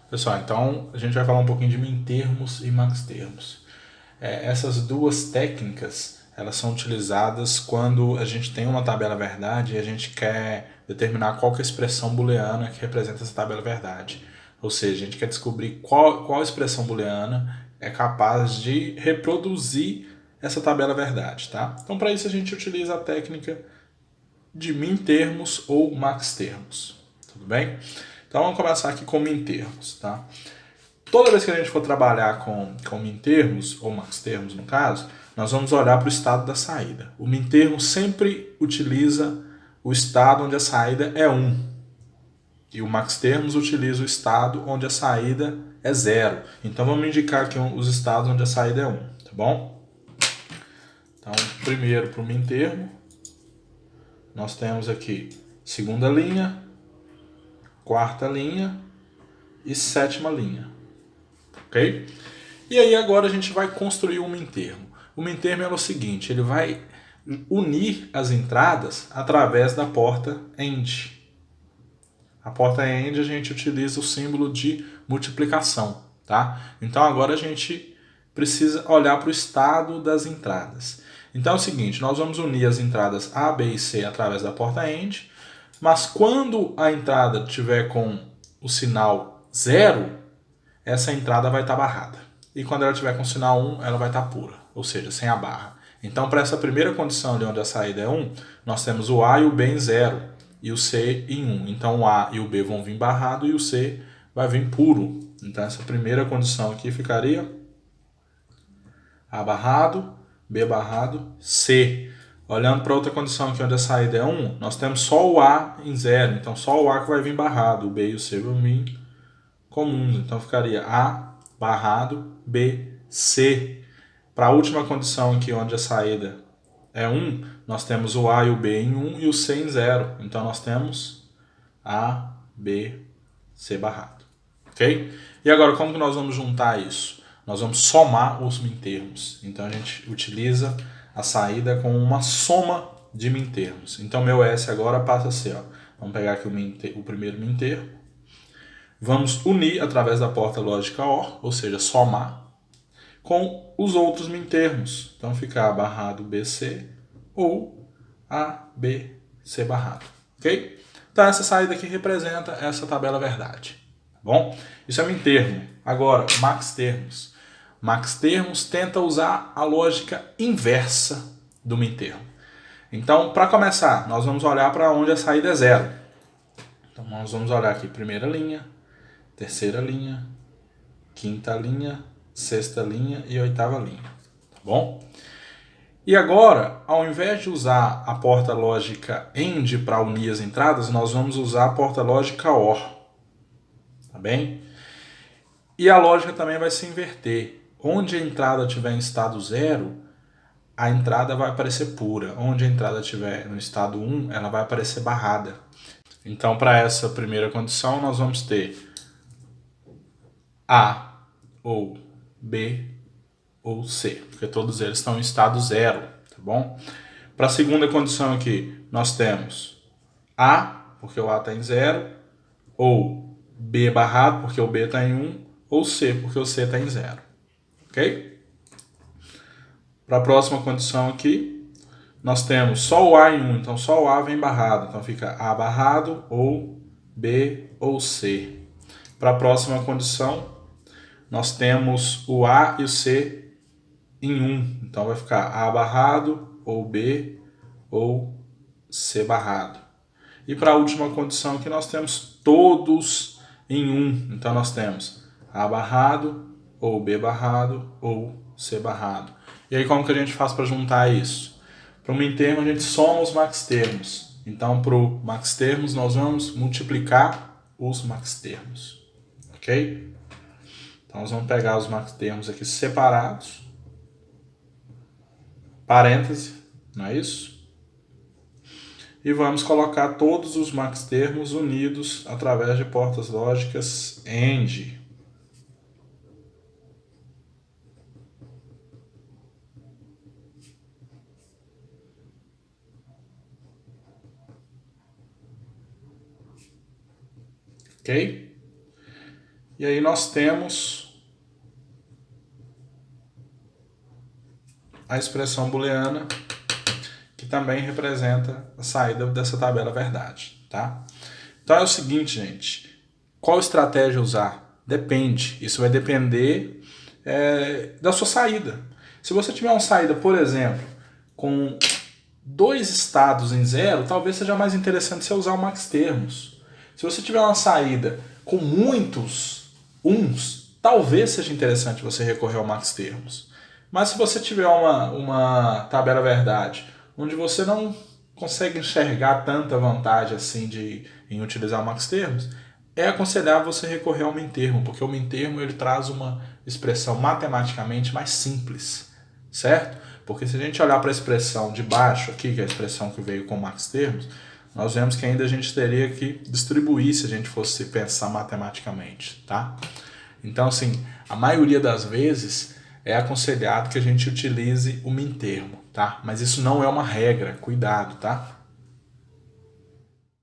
Pessoal, então a gente vai falar um pouquinho de min-termos e max-termos. Essas duas técnicas, elas são utilizadas quando a gente tem uma tabela verdade e a gente quer determinar qual que é a expressão booleana que representa essa tabela verdade. Ou seja, a gente quer descobrir qual expressão booleana é capaz de reproduzir essa tabela verdade, tá? Então, para isso a gente utiliza a técnica de min-termos ou max-termos, tudo bem? Então vamos começar aqui com min-termos, tá? Toda vez que a gente for trabalhar com min-termos, ou max-termos no caso, nós vamos olhar para o estado da saída. O min-termo sempre utiliza o estado onde a saída é 1. E o max-termos utiliza o estado onde a saída é 0. Então vamos indicar aqui os estados onde a saída é 1, tá bom? Então, primeiro para o min-termo, nós temos aqui segunda linha, quarta linha e sétima linha, ok? E aí agora a gente vai construir um min-termo. O min-termo é o seguinte, ele vai unir as entradas através da porta AND. A porta AND a gente utiliza o símbolo de multiplicação, tá? Então agora a gente precisa olhar para o estado das entradas. Então é o seguinte, nós vamos unir as entradas A, B e C através da porta AND, mas quando a entrada tiver com o sinal 0, essa entrada vai estar barrada. E quando ela tiver com o sinal 1, ela vai estar pura, ou seja, sem a barra. Então, para essa primeira condição de onde a saída é 1, nós temos o A e o B em 0 e o C em 1. Então, o A e o B vão vir barrado e o C vai vir puro. Então, essa primeira condição aqui ficaria A barrado, B barrado, C. Olhando para outra condição aqui onde a saída é 1, nós temos só o A em 0. Então, só o A que vai vir barrado. O B e o C vão vir comuns. Então, ficaria A barrado, B, C. Para a última condição aqui onde a saída é 1, nós temos o A e o B em 1 e o C em 0. Então, nós temos A, B, C barrado. Ok? E agora, como que nós vamos juntar isso? Nós vamos somar os min-termos. Então, a gente utiliza a saída com uma soma de min-termos. Então, meu S agora passa a ser, ó, vamos pegar aqui o primeiro min-termo. Vamos unir através da porta lógica OR, ou seja, somar, com os outros min-termos. Então, fica A barrado BC ou ABC barrado. Ok? Então, essa saída aqui representa essa tabela verdade. Bom, isso é min-termo. Agora, max-termos. Max-termos tenta usar a lógica inversa do min-termo. Então, para começar, nós vamos olhar para onde a saída é 0. Então, nós vamos olhar aqui, primeira linha, terceira linha, quinta linha, sexta linha e oitava linha. Tá bom? E agora, ao invés de usar a porta lógica AND para unir as entradas, nós vamos usar a porta lógica OR. Tá bem? E a lógica também vai se inverter. Onde a entrada estiver em estado 0, a entrada vai aparecer pura. Onde a entrada estiver no estado 1, ela vai aparecer barrada. Então, para essa primeira condição, nós vamos ter A ou B ou C, porque todos eles estão em estado 0, tá bom? Para a segunda condição aqui, nós temos A, porque o A está em 0, ou B barrado, porque o B está em 1, ou C, porque o C está em 0. Ok? Para a próxima condição aqui, nós temos só o A em 1, então só o A vem barrado, então fica A barrado, ou B ou C. Para a próxima condição, nós temos o A e o C em 1. Então vai ficar A barrado, ou B, ou C barrado. E para a última condição aqui nós temos todos em 1. Então nós temos A barrado, ou B barrado, ou C barrado. E aí como que a gente faz para juntar isso? Para o min-termo a gente soma os max-termos. Então para o max-termos nós vamos multiplicar os max-termos. Ok? Então nós vamos pegar os max-termos aqui separados, parêntese, não é isso? E vamos colocar todos os max-termos unidos através de portas lógicas AND. Ok? E aí nós temos a expressão booleana, que também representa a saída dessa tabela verdade, tá? Então é o seguinte, gente, qual estratégia usar? Depende, isso vai depender da sua saída. Se você tiver uma saída, por exemplo, com 2 estados em 0, talvez seja mais interessante você usar o max termos. Se você tiver uma saída com muitos uns, talvez seja interessante você recorrer ao max termos. Mas se você tiver uma tabela verdade, onde você não consegue enxergar tanta vantagem assim em utilizar o max termos, é aconselhável você recorrer ao min termo, porque o min termo ele traz uma expressão matematicamente mais simples, certo? Porque se a gente olhar para a expressão de baixo aqui, que é a expressão que veio com max termos, nós vemos que ainda a gente teria que distribuir se a gente fosse pensar matematicamente, tá? Então, assim, a maioria das vezes é aconselhado que a gente utilize o min termo, tá? Mas isso não é uma regra, cuidado, tá?